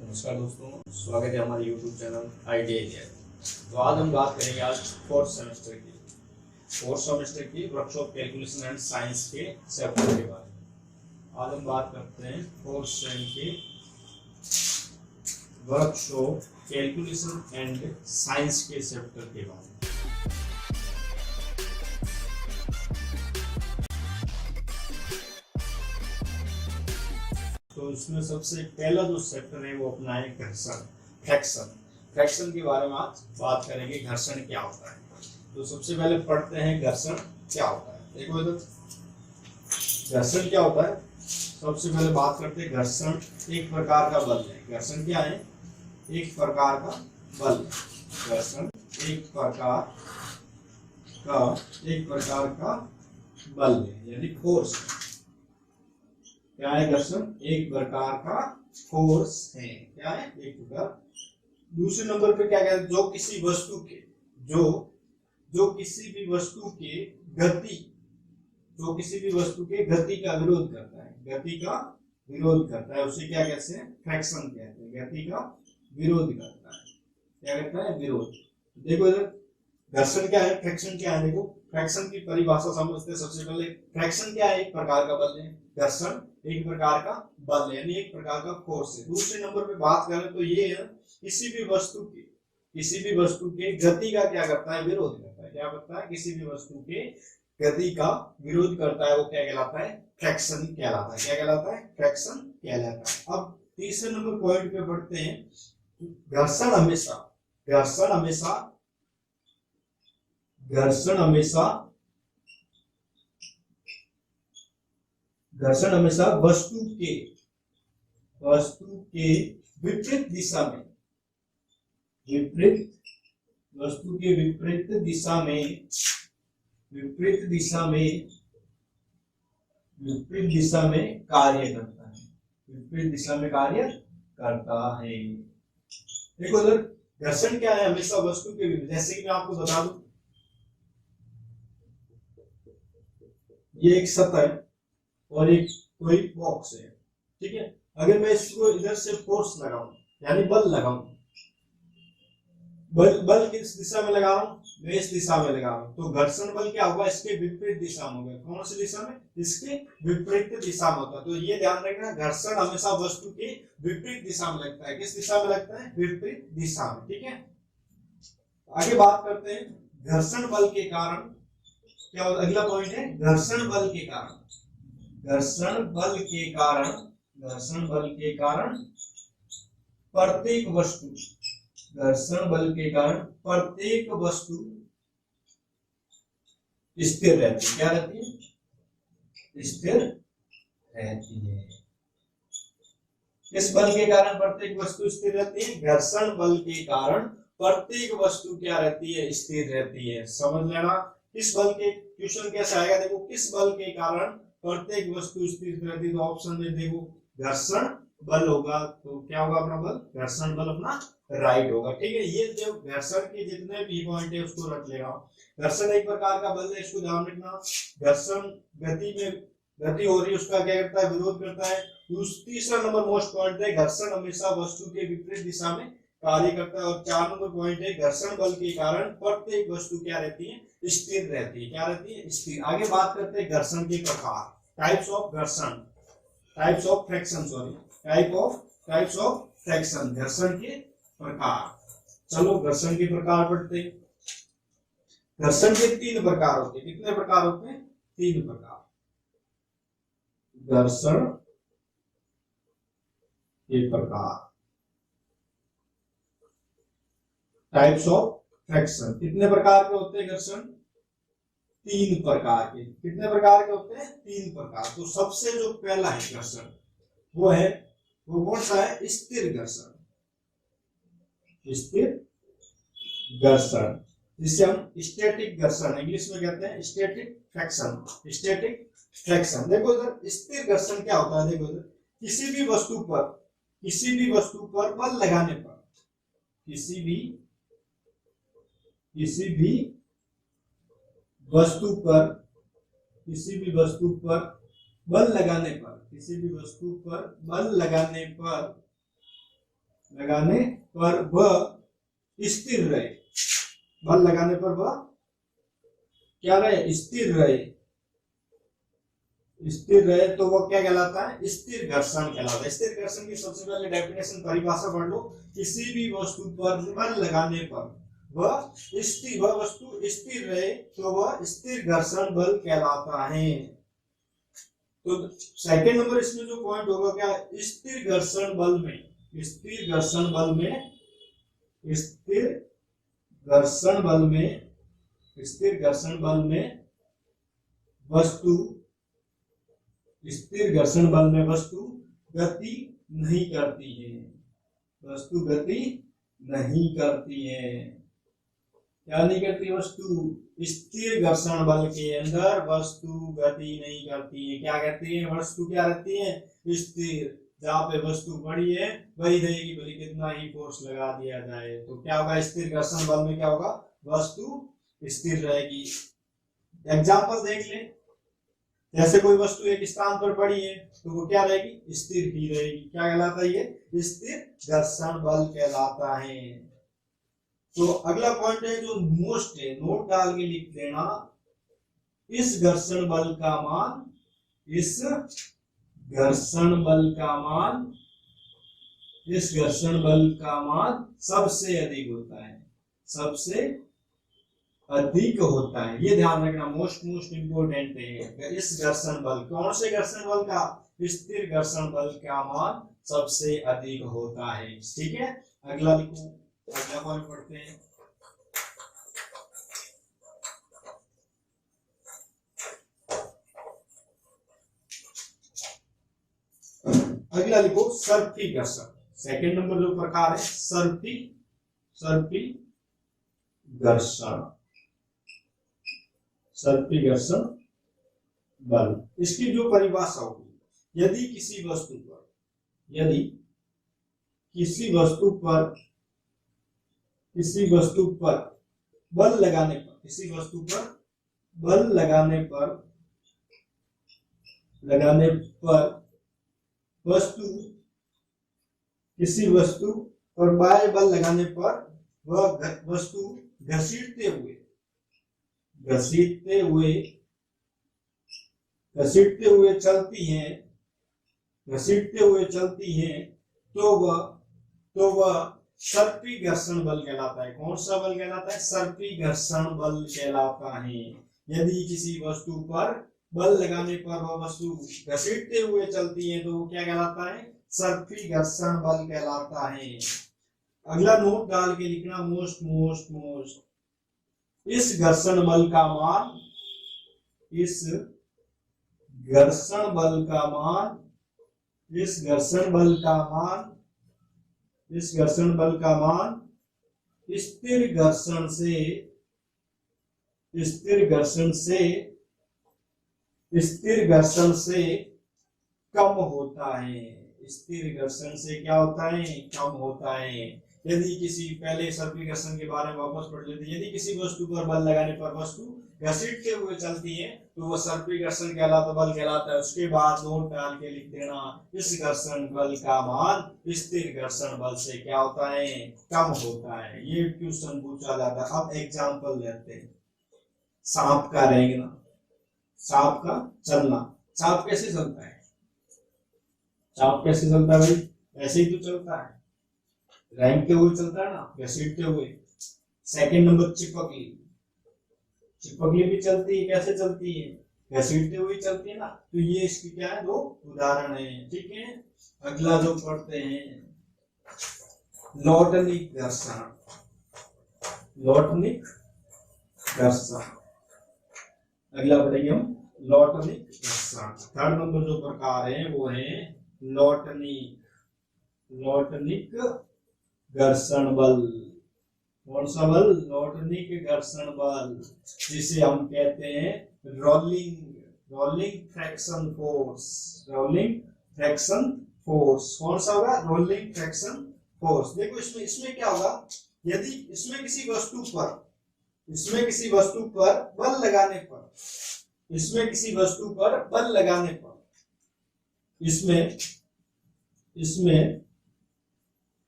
नमस्कार दोस्तों, स्वागत है हमारे YouTube चैनल आईडिया। तो आज हम बात करेंगे आज फोर्थ सेमेस्टर की वर्कशॉप कैलकुलेशन एंड साइंस के चैप्टर के बारे में। आज हम बात करते हैं फोर्थ सेम के वर्कशॉप कैलकुलेशन एंड साइंस के चैप्टर के बारे में। तो इसमें सबसे पहला जो चैप्टर है वो अपना है घर्षण, फ्रैक्शन के बारे में आज बात करेंगे। घर्षण क्या होता है, तो सबसे पहले पढ़ते हैं घर्षण क्या होता है। देखो इधर घर्षण क्या होता है, सबसे पहले बात करते हैं। घर्षण एक प्रकार का बल है। घर्षण क्या है? एक प्रकार का बल। घर्षण एक प्रकार का बल है, यानी फोर्स। क्या है? घर्षण एक प्रकार का फोर्स है। क्या है? एक प्रकार। दूसरे नंबर पे क्या कहते हैं? जो किसी वस्तु के गति का विरोध करता है, उसे क्या कहते हैं? फ्रैक्शन कहते हैं। गति का विरोध करता है, क्या कहता है? विरोध। देखो इधर घर्षण क्या है, फ्रैक्शन क्या है। देखो फ्रैक्शन की परिभाषा समझते हैं। सबसे पहले फ्रैक्शन क्या है? एक प्रकार का बल है। घर्षण एक प्रकार का बल है, यानी एक प्रकार का फोर्स है। दूसरे नंबर पे बात करें तो ये है किसी भी वस्तु के गति का क्या करता है? विरोध करता है। क्या करता है? किसी भी वस्तु के गति का विरोध करता है, वो क्या कहलाता है? फ्रैक्शन कहलाता है। क्या कहलाता है? फ्रैक्शन कहलाता है। अब तीसरे नंबर पॉइंट पे बढ़ते हैं। घर्षण हमेशा वस्तु के विपरीत दिशा में कार्य करता है। देखो उधर घर्षण क्या है? हमेशा वस्तु के विपरीत। जैसे कि मैं आपको बता दूं, ये एक सतह है और एक कोई बॉक्स है, ठीक है। अगर मैं इसको इधर से फोर्स लगाऊं, यानी बल लगाऊं, बल किस दिशा में लगा रहा हूं? मैं इस दिशा में लगा रहा हूं, तो घर्षण बल क्या होगा? इसके विपरीत दिशा में होगा। कौन सी दिशा में? इसके विपरीत दिशा में होता है। तो ये ध्यान रखना, घर्षण हमेशा वस्तु के विपरीत दिशा में लगता है। किस दिशा में लगता है? विपरीत दिशा में, ठीक है। आगे बात करते हैं घर्षण बल के कारण क्या होता है। अगला पॉइंट है घर्षण बल के कारण प्रत्येक वस्तु स्थिर रहती है। क्या रहती है? स्थिर रहती है। इस बल के कारण प्रत्येक वस्तु स्थिर रहती है। घर्षण बल के कारण प्रत्येक वस्तु क्या रहती है? स्थिर रहती है। समझ लेना। किस बल के क्वेश्चन कैसे आएगा? देखो किस बल के कारण प्रत्येक वस्तु स्थिर रहती है, तो ऑप्शन में देखो घर्षण बल होगा। तो क्या होगा अपना बल? घर्षण बल अपना राइट होगा, ठीक है। ये जो घर्षण के जितने भी पॉइंट है उसको रख लेगा। घर्षण एक प्रकार का बल है, इसको ध्यान रखना। घर्षण गति हो रही है, उसका क्या करता है? विरोध करता है। तीसरा नंबर मोस्ट पॉइंट है घर्षण हमेशा वस्तु के विपरीत दिशा में कार्य करता है। और 4 नंबर पॉइंट है घर्षण बल के कारण प्रत्येक वस्तु क्या रहती है? स्थिर रहती है। क्या रहती है? स्थिर। आगे बात करते हैं घर्षण के प्रकार, टाइप्स ऑफ फ्रैक्शन, घर्षण के प्रकार। चलो घर्षण के प्रकार पढ़ते हैं। घर्षण के 3 प्रकार होते हैं। कितने प्रकार होते हैं? 3 प्रकार। घर्षण के प्रकार, टाइप्स ऑफ फ्रैक्शन। कितने प्रकार के होते हैं घर्षण? 3 प्रकार के। कितने प्रकार के होते हैं? 3 प्रकार। तो सबसे जो पहला है घर्षण, वो कौन सा है? स्थिर घर्षण, जिसे हम स्टैटिक घर्षण इंग्लिश में कहते हैं, स्टैटिक फ्रैक्शन। देखो इधर स्थिर घर्षण क्या होता है? देखो इधर किसी भी वस्तु पर बल लगाने पर, किसी भी वस्तु पर बल लगाने पर लगाने पर वह स्थिर रहे, बल लगाने पर वह क्या रहे, स्थिर रहे, स्थिर रहे तो वो क्या कहलाता है, स्थिर घर्षण कहलाता है। स्थिर घर्षण की सबसे पहले डेफिनेशन परिभाषा पढ़ लो। किसी भी वस्तु पर बल लगाने पर वह वस्तु स्थिर रहे तो वह स्थिर घर्षण बल कहलाता है। तो सेकंड नंबर इसमें जो पॉइंट होगा क्या, स्थिर घर्षण बल में, स्थिर घर्षण बल में, स्थिर घर्षण बल में, स्थिर घर्षण बल में वस्तु, स्थिर घर्षण बल में वस्तु गति नहीं करती है, वस्तु गति नहीं करती है। क्या नहीं करती, वस्तु स्थिर घर्षण बल के अंदर वस्तु गति नहीं करती है। क्या कहती है, वस्तु क्या रहती है, स्थिर। जहाँ पे वस्तु पड़ी है वही रहेगी, भले कितना ही फोर्स लगा दिया जाए। तो क्या होगा, स्थिर घर्षण बल में क्या होगा, वस्तु स्थिर रहेगी। एग्जाम्पल देख ले, जैसे कोई वस्तु एक स्थान पर पड़ी है तो वो क्या रहेगी, स्थिर ही रहेगी। क्या कहलाता है, ये स्थिर घर्षण बल कहलाता है। तो अगला पॉइंट है जो मोस्ट है, नोट डाल के लिख देना, इस घर्षण बल का मान, इस घर्षण बल का मान, इस घर्षण बल का मान सबसे अधिक होता है, सबसे अधिक होता है। ये ध्यान रखना, मोस्ट इंपोर्टेंट है। इस घर्षण बल, कौन से घर्षण बल का, स्थिर घर्षण बल का मान सबसे अधिक होता है। ठीक है, अगला लिखो, अगला पॉइंट पढ़ते हैं। अगला लिखो सर्पी घर्षण। सेकंड नंबर जो प्रकार है सर्पी घर्षण, सर्पी घर्षण बल। इसकी जो परिभाषा होगी, यदि किसी वस्तु पर, यदि किसी वस्तु पर, किसी वस्तु पर बल लगाने पर, किसी वस्तु पर बल लगाने पर वस्तु, किसी वस्तु पर बाह्य बल लगाने पर वह वस्तु घसीटते हुए, घसीटते हुए, घसीटते हुए चलती है, घसीटते हुए चलती है तो वह सर्पी घर्षण बल कहलाता है। कौन सा बल कहलाता है, सर्पी घर्षण बल कहलाता है। यदि किसी वस्तु पर बल लगाने पर वह वस्तु घसीटते हुए चलती है तो वो क्या कहलाता है, सर्पी घर्षण बल कहलाता है। अगला नोट डाल के लिखना, मोस्ट, इस घर्षण बल का मान, इस घर्षण बल का मान, इस घर्षण बल का मान, इस घर्षण बल का मान स्थिर घर्षण से, स्थिर घर्षण से, स्थिर घर्षण से कम होता है। स्थिर घर्षण से क्या होता है, कम होता है। यदि किसी, पहले सर्पी घर्षण के बारे में वापस पढ़ लेते हैं। यदि किसी वस्तु पर बल लगाने पर वस्तु घसीटते हुए चलती है तो वह सर्पी घर्षण कहलाता, बल कहलाता है। उसके बाद नोट डाल के लिख देना, इस घर्षण बल का मान स्थिर घर्षण बल से क्या होता है, कम होता है। ये क्वेश्चन पूछा जाता है। अब एग्जाम्पल लेते हैं, सांप का रेंगना, सांप का चलना। सांप कैसे चलता है, सांप कैसे चलता है भाई, ऐसे ही तो चलता है, रेंगते हुए चलता है ना, घसीटते हुए। सेकंड नंबर चिपकली, चिपकली भी चलती है, कैसे चलती है, घसीटते हुए चलती है ना। तो ये इसकी क्या है, दो उदाहरण है। ठीक है, अगला जो पढ़ते हैं, लौटनिक घर्षण, लौटनिक घर्षण। अगला पढ़ेंगे हम लौटनिक घर्षण। थर्ड नंबर जो प्रकार है वो है लौटनिक, लौटनिक घर्षण बल। कौन सा बल, लौटनिक घर्षण बल, जिसे हम कहते हैं rolling, rolling fraction force, rolling fraction force. कौन सा होगा, रोलिंग फ्रैक्शन फोर्स। देखो इसमें क्या होगा, यदि इसमें किसी वस्तु पर, इसमें किसी वस्तु पर बल लगाने पर, इसमें किसी वस्तु पर बल लगाने पर, इसमें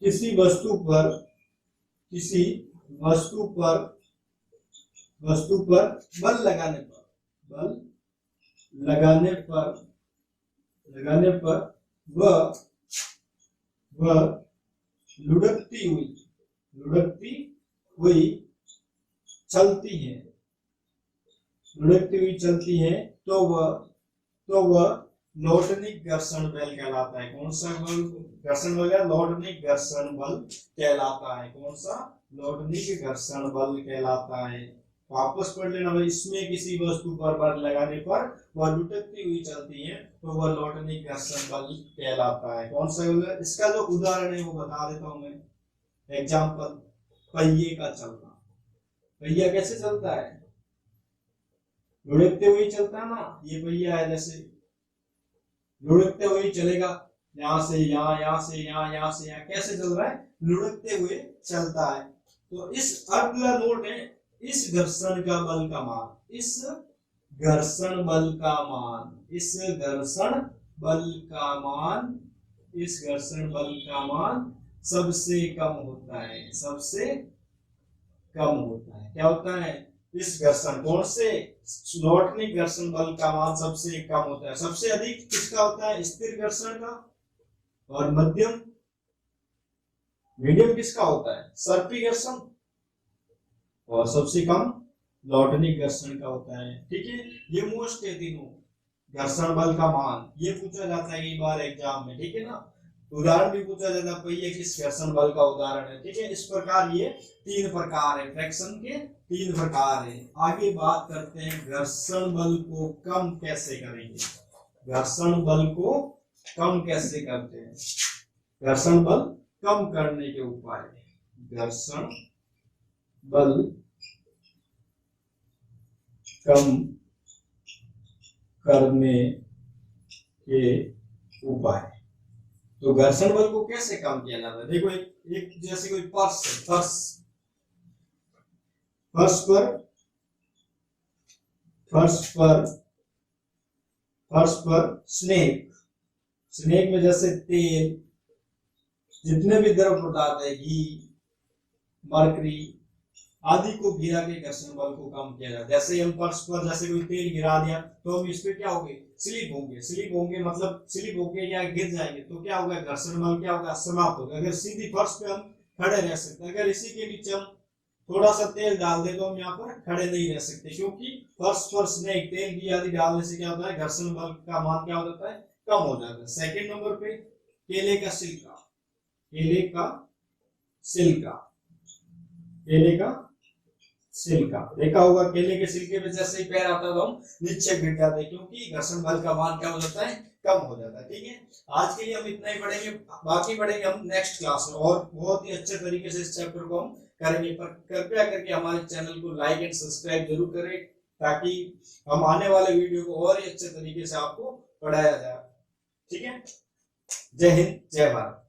किसी वस्तु पर बल लगाने पर वह लुढ़कती हुई चलती है तो वह लॉर्डनिक घर्षण बल कहलाता है। कौन सा बल घर्षण बल? लॉर्डनिक घर्षण बल कहलाता है। कौन सा? लॉर्डनिक घर्षण बल कहलाता है। वापस पढ़ लेना भाई, इसमें किसी वस्तु पर बल लगाने पर वह लुढ़कती हुई चलती है तो वह लॉर्डनिक घर्षण बल कहलाता है। कौन सा बल? इसका जो उदाहरण है वो बता देता हूं मैं। एग्जाम्पल, पहिए का चलना। पहिया कैसे चलता है? लुढ़कते हुए चलता है ना। ये पहिया है, जैसे लुढ़कते हुए चलेगा, यहाँ से यहाँ, यहाँ से यहाँ, यहाँ से यहाँ। कैसे चल रहा है? लुढ़कते हुए चलता है। तो इस अगला नोट है, इस घर्षण बल का मान सबसे कम होता है। क्या होता है? इस घर्षण, कौन से? लॉर्डनिक घर्षण बल का मान सबसे कम होता है। सबसे अधिक किसका होता है? स्थिर घर्षण का। और मीडियम किसका होता है? सर्पी घर्षण। और सबसे कम लॉर्डनिक घर्षण का होता है। ठीक है, ये मोस्ट है तीनों। घर्षण बल का मान ये पूछा जाता है कई बार एग्जाम में। ठीक है ना, उदाहरण भी पूछा जाता है, पहिए किस घर्षण बल का उदाहरण है। ठीक है, इस प्रकार ये 3 प्रकार है, फ्रैक्शन के 3 प्रकार है। आगे बात करते हैं घर्षण बल को कम कैसे करेंगे। घर्षण बल को कम कैसे करते हैं? घर्षण बल कम करने के उपाय। घर्षण बल कम करने के उपाय। तो घर्षण बल को कैसे कम किया जाता है? देखो, एक जैसे कोई फर्श पर स्नेक में जैसे तेल, जितने भी द्रव पदार्थ है, घी, मरकरी आदि को गिरा के घर्षण बल को कम किया जाता है। जैसे हम फर्श पर जैसे कोई तेल गिरा दिया तो हम इस पे क्या होंगे? स्लिप होंगे, मतलब स्लिप होंगे या गिर जाएंगे तो क्या होगा? घर्षण बल क्या होगा? समाप्त होगा। अगर सीधी फर्श पे हम खड़े रह सकते हैं, अगर इसी के नीचे हम थोड़ा सा तेल डाल दे तो हम यहाँ पर खड़े नहीं रह सकते, क्योंकि फर्श पर स्नेक, तेल घी आदि डालने से क्या होता है? घर्षण बल का मान क्या हो जाता है? कम हो जाता है। सेकेंड नंबर पे केले का छिलका देखा होगा। केले के छिलके पे जैसे ही पैर आता है तो हम नीचे गिर जाते हैं, क्योंकि घर्षण बल का मान क्या हो जाता है? कम हो जाता है। ठीक है, आज के लिए हम इतना ही पढ़ेंगे, बाकी पढ़ेंगे हम नेक्स्ट क्लास में और बहुत ही अच्छे तरीके से इस चैप्टर को हम करेंगे। पर कृपया करके हमारे चैनल को लाइक एंड सब्सक्राइब जरूर करें, ताकि हम आने वाले वीडियो को और ही अच्छे तरीके से आपको पढ़ाया जाए। ठीक है, जय हिंद, जय भारत।